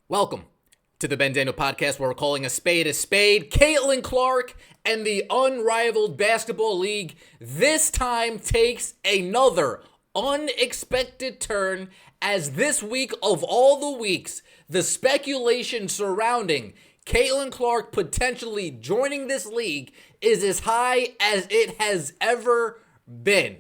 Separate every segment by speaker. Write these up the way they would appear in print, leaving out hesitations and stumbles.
Speaker 1: Welcome to the Ben Daniel Podcast, where we're calling a spade. Caitlin Clark and the Unrivaled Basketball League this time takes another unexpected turn, as this week of all the weeks, the speculation surrounding Caitlin Clark potentially joining this league is as high as it has ever been.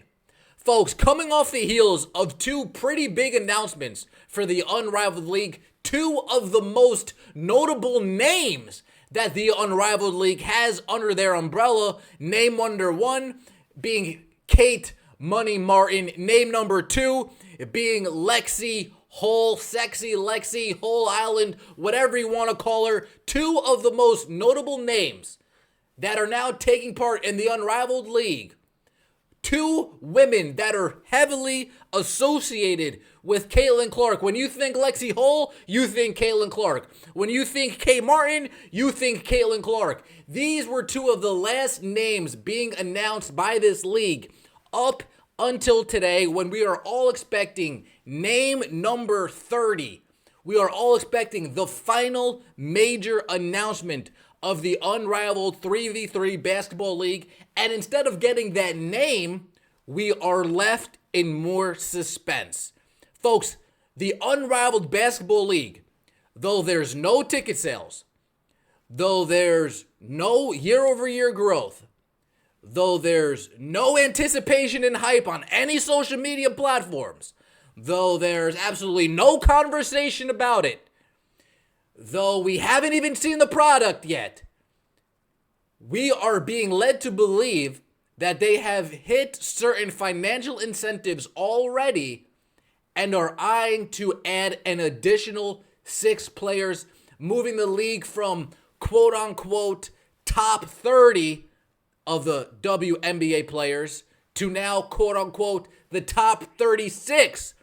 Speaker 1: Folks, coming off the heels of two pretty big announcements for the Unrivaled League, two of the most notable names that the Unrivaled League has under their umbrella, name number one being Kate Money Martin, name number two being Lexi Hull, sexy Lexi, Hull Island, whatever you want to call her. Two of the most notable names that are now taking part in the Unrivaled League. Two women that are heavily associated with Caitlin Clark. When you think Lexi Hull, you think Caitlin Clark. When you think Kay Martin, you think Caitlin Clark. These were two of the last names being announced by this league up until today, when we are all expecting name number 30. We are all expecting the final major announcement of the Unrivaled 3v3 Basketball League, and instead of getting that name, we are left in more suspense. Folks, the Unrivaled Basketball League, though there's no ticket sales, though there's no year-over-year growth, though there's no anticipation and hype on any social media platforms, though there's absolutely no conversation about it, though we haven't even seen the product yet, we are being led to believe that they have hit certain financial incentives already and are eyeing to add an additional 6 players, moving the league from quote-unquote top 30 of the WNBA players to now quote-unquote the top 36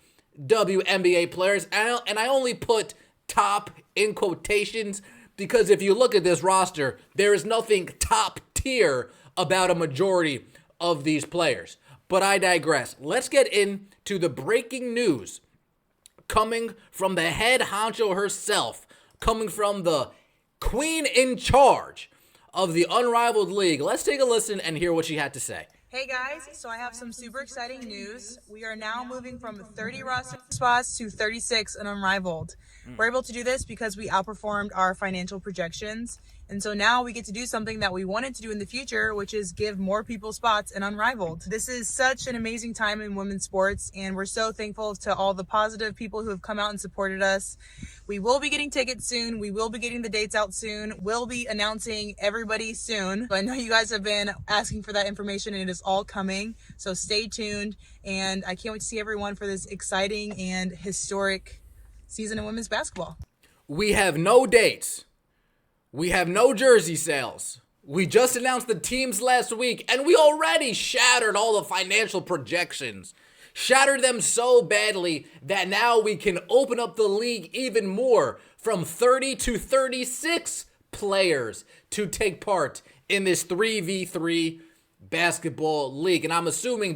Speaker 1: WNBA players. And I only put top in quotations because if you look at this roster, there is nothing top tier about a majority of these players. But I digress. Let's get into the breaking news coming from the head honcho herself, coming from the queen in charge of the Unrivaled League. Let's take a listen and hear what she had to say.
Speaker 2: Hey guys, so I have some super exciting news. We are now moving from 30 roster spots to 36 in Unrivaled. We're able to do this because we outperformed our financial projections. And so now we get to do something that we wanted to do in the future, which is give more people spots in Unrivaled. This is such an amazing time in women's sports, and we're so thankful to all the positive people who have come out and supported us. We will be getting tickets soon. We will be getting the dates out soon. We'll be announcing everybody soon. I know you guys have been asking for that information, and it is all coming. So stay tuned, and I can't wait to see everyone for this exciting and historic season of women's basketball.
Speaker 1: We have no dates. We have no jersey sales. We just announced the teams last week, and we already shattered all the financial projections. Shattered them so badly that now we can open up the league even more, from 30 to 36 players to take part in this 3v3 basketball league. And I'm assuming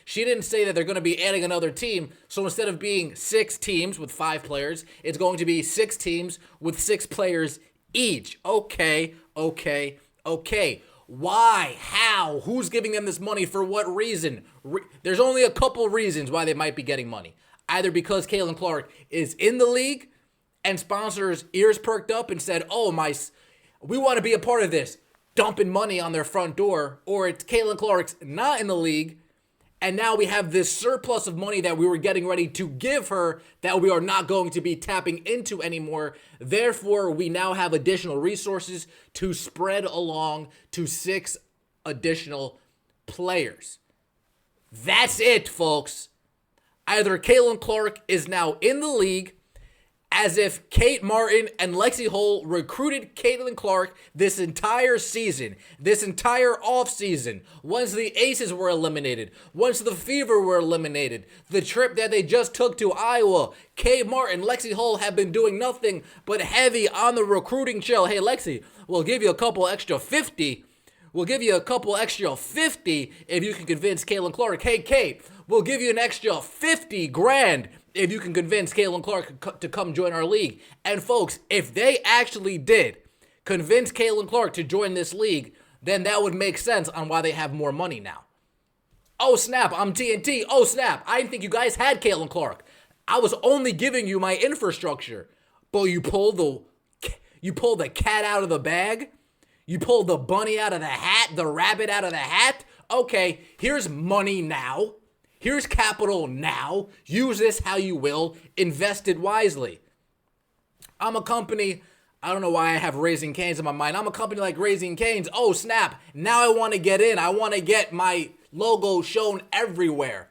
Speaker 1: she didn't say that they're going to be adding another team. So instead of being 6 teams with 5 players, it's going to be 6 teams with 6 players each. Okay. Why? How? Who's giving them this money? For what reason? There's only a couple reasons why they might be getting money. Either because Caitlin Clark is in the league and sponsors' ears perked up and said, we want to be a part of this, dumping money on their front door, or it's Caitlin Clark's not in the league, and now we have this surplus of money that we were getting ready to give her that we are not going to be tapping into anymore. Therefore, we now have additional resources to spread along to 6 additional players. That's it, folks. Either Caitlin Clark is now in the league, as if Kate Martin and Lexi Hull recruited Caitlin Clark this entire season, this entire offseason, once the Aces were eliminated, once the Fever were eliminated, the trip that they just took to Iowa. Kate Martin, Lexi Hull have been doing nothing but heavy on the recruiting trail. Hey, Lexi, we'll give you a couple extra 50. We'll give you a couple extra 50 if you can convince Caitlin Clark. Hey, Kate, we'll give you an extra 50 grand if you can convince Caitlin Clark to come join our league. And folks, if they actually did convince Caitlin Clark to join this league, then that would make sense on why they have more money now. Oh snap, I'm TNT. Oh snap, I didn't think you guys had Caitlin Clark. I was only giving you my infrastructure. But you pulled the cat out of the bag? You pulled the bunny out of the hat, the rabbit out of the hat? Okay, here's money now. Here's capital now. Use this how you will. Invest it wisely. I'm a company, I don't know why I have Raising Cane's in my mind. I'm a company like Raising Cane's. Oh, snap. Now I want to get in. I want to get my logo shown everywhere.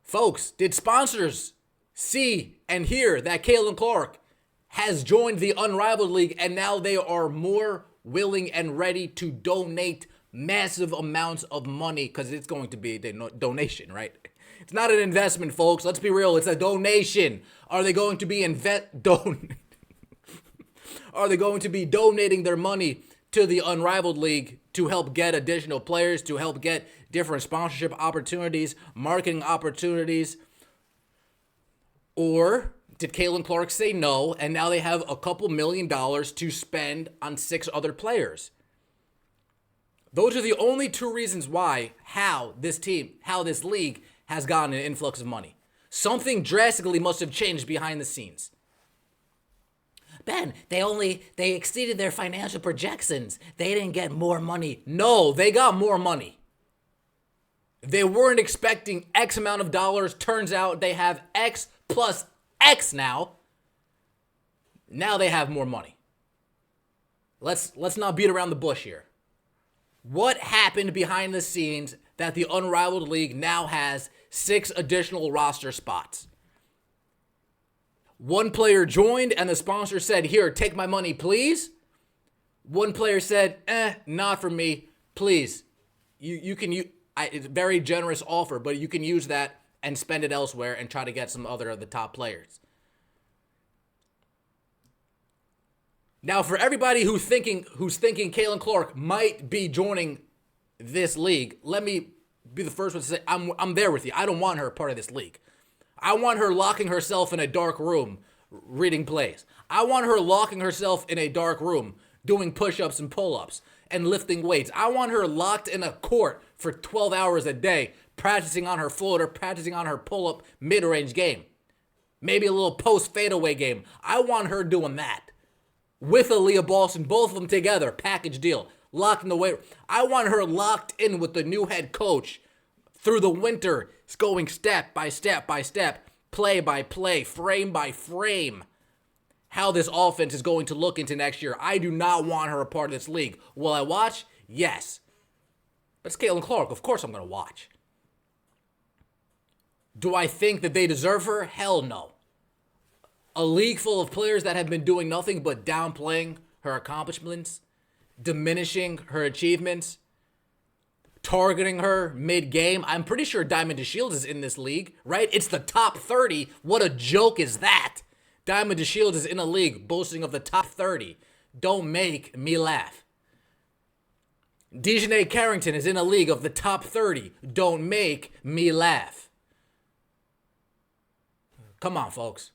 Speaker 1: Folks, did sponsors see and hear that Caitlin Clark has joined the Unrivaled League and now they are more willing and ready to donate massive amounts of money because it's going to be a donation, right? It's not an investment, folks. Let's be real. It's a donation. Are they going to be Are they going to be donating their money to the Unrivaled League to help get additional players, to help get different sponsorship opportunities, marketing opportunities? Or did Caitlin Clark say no, and now they have a couple $1 million to spend on 6 other players? Those are the only 2 reasons why, how this league has gotten an influx of money. Something drastically must have changed behind the scenes. Ben, they exceeded their financial projections. They didn't get more money. No, they got more money. They weren't expecting X amount of dollars. Turns out they have X plus X now. Now they have more money. Let's not beat around the bush here. What happened behind the scenes that the Unrivaled League now has 6 additional roster spots? One player joined and the sponsor said, here, take my money, please. One player said, not for me, please. You can use, it's a very generous offer, but you can use that and spend it elsewhere and try to get some other of the top players. Now, for everybody who's thinking Caitlin Clark might be joining this league, let me be the first one to say I'm there with you. I don't want her part of this league. I want her locking herself in a dark room reading plays. I want her locking herself in a dark room doing push-ups and pull-ups and lifting weights. I want her locked in a court for 12 hours a day practicing on her floater, practicing on her pull-up mid-range game. Maybe a little post-fadeaway game. I want her doing that with Aaliyah Boston, both of them together, package deal, locked in the weight. I want her locked in with the new head coach through the winter, going step by step by step, play by play, frame by frame, how this offense is going to look into next year. I do not want her a part of this league. Will I watch? Yes. But it's Caitlin Clark. Of course I'm going to watch. Do I think that they deserve her? Hell no. A league full of players that have been doing nothing but downplaying her accomplishments, diminishing her achievements, targeting her mid-game. I'm pretty sure Diamond DeShields is in this league, right? It's the top 30. What a joke is that? Diamond DeShields is in a league boasting of the top 30. Don't make me laugh. Dejanay Carrington is in a league of the top 30. Don't make me laugh. Come on, folks.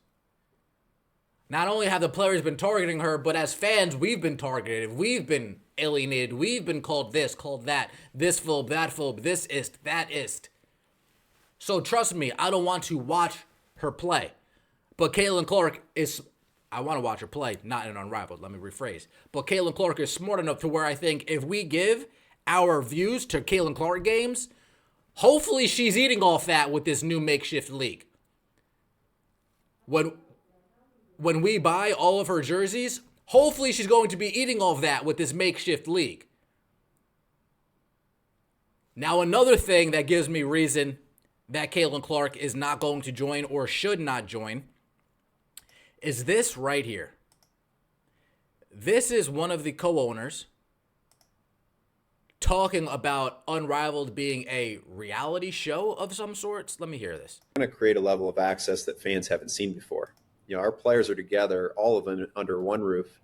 Speaker 1: Not only have the players been targeting her, but as fans, we've been targeted. We've been alienated. We've been called this, called that. This phobe, that phobe, this ist, that ist. So trust me, I don't want to watch her play. But Caitlin Clark is, I want to watch her play, not in Unrivaled, let me rephrase. But Caitlin Clark is smart enough to where I think if we give our views to Caitlin Clark games, hopefully she's eating off that with this new makeshift league. When we buy all of her jerseys, hopefully she's going to be eating all of that with this makeshift league. Now, another thing that gives me reason that Caitlin Clark is not going to join or should not join is this right here. This is one of the co-owners talking about Unrivaled being a reality show of some sorts. Let me hear this.
Speaker 3: We're going to create a level of access that fans haven't seen before. You know, our players are together, all of them under one roof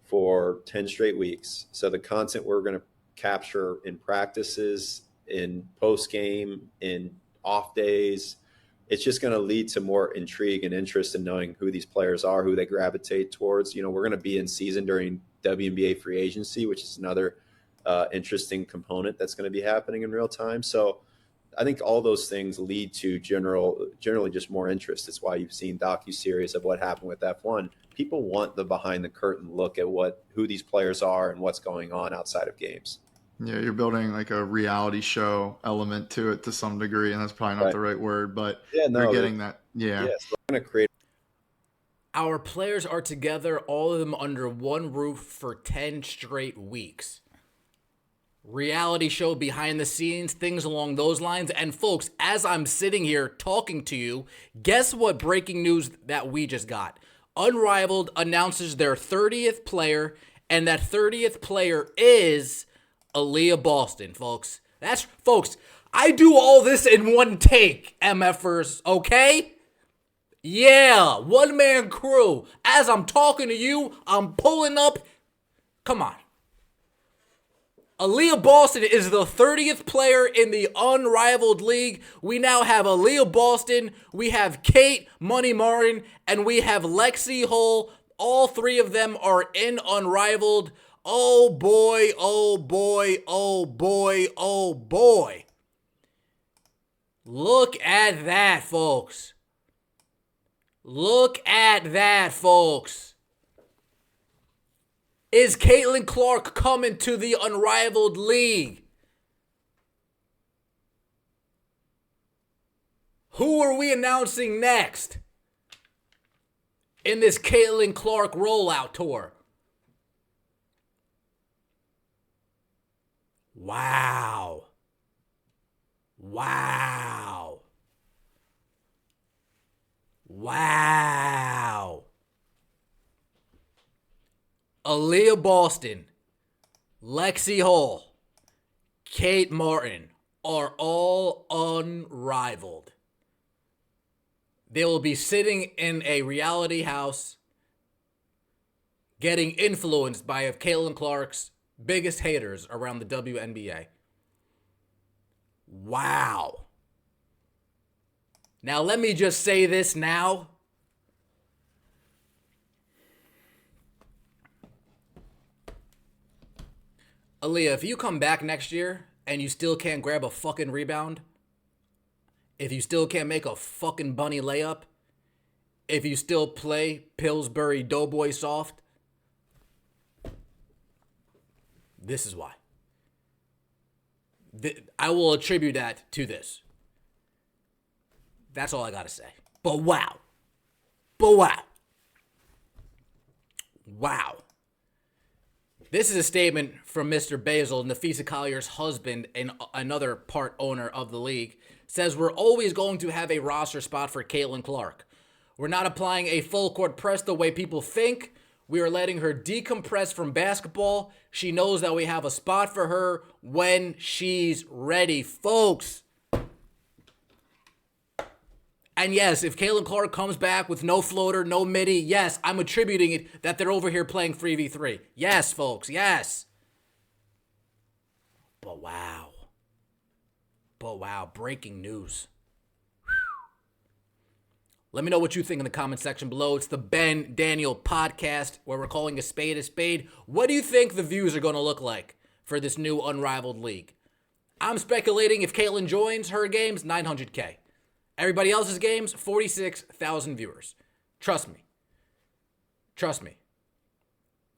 Speaker 3: for 10 straight weeks. So the content we're going to capture in practices in post game, in off days. It's just going to lead to more intrigue and interest in knowing who these players are, who they gravitate towards. We're going to be in season during WNBA free agency, which is another interesting component that's going to be happening in real time. So I think all those things lead to generally just more interest. It's why you've seen docuseries of what happened with F1. People want the behind the curtain look at who these players are and what's going on outside of games.
Speaker 4: Yeah, you're building like a reality show element to it to some degree, and that's probably not the right word, but you're getting that. Yeah.
Speaker 3: Yes, we're going to create.
Speaker 1: Our players are together, all of them under one roof for 10 straight weeks. Reality show behind the scenes, things along those lines. And folks, as I'm sitting here talking to you, guess what breaking news that we just got? Unrivaled announces their 30th player, and that 30th player is Aaliyah Boston, folks. Folks, I do all this in one take, MFers, okay? Yeah, one-man crew. As I'm talking to you, I'm pulling up. Come on. Aaliyah Boston is the 30th player in the Unrivaled League. We now have Aaliyah Boston, we have Kate Money Martin, and we have Lexi Hull. All three of them are in Unrivaled. Oh boy, oh boy, oh boy, oh boy. Look at that, folks. Look at that, folks. Is Caitlin Clark coming to the Unrivaled League? Who are we announcing next in this Caitlin Clark rollout tour? Wow. Wow. Wow. Aaliyah Boston, Lexi Hull, Kate Martin are all unrivaled. They will be sitting in a reality house getting influenced by Caitlin Clark's biggest haters around the WNBA. Wow. Now, let me just say this now. Aaliyah, if you come back next year and you still can't grab a fucking rebound, if you still can't make a fucking bunny layup, if you still play Pillsbury Doughboy soft, this is why. I will attribute that to this. That's all I gotta say. But wow. Wow. This is a statement from Mr. Basil, Nafisa Collier's husband and another part owner of the league. Says we're always going to have a roster spot for Caitlin Clark. We're not applying a full court press the way people think. We are letting her decompress from basketball. She knows that we have a spot for her when she's ready, folks. And yes, if Caitlin Clark comes back with no floater, no midi, yes, I'm attributing it that they're over here playing 3v3. Yes, folks, yes. But wow, breaking news. Let me know what you think in the comment section below. It's the Ben Daniel podcast where we're calling a spade a spade. What do you think the views are going to look like for this new Unrivaled League? I'm speculating if Caitlin joins her games, 900K. Everybody else's games, 46,000 viewers. Trust me.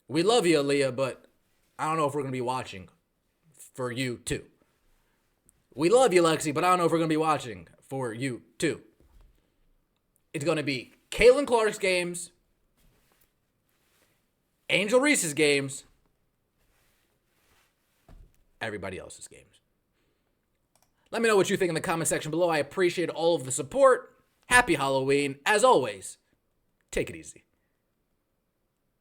Speaker 1: We love you, Aaliyah, but I don't know if we're going to be watching for you too. We love you, Lexi, but I don't know if we're going to be watching for you too. It's going to be Caitlin Clark's games, Angel Reese's games, everybody else's games. Let me know what you think in the comment section below. I appreciate all of the support. Happy Halloween. As always, take it easy.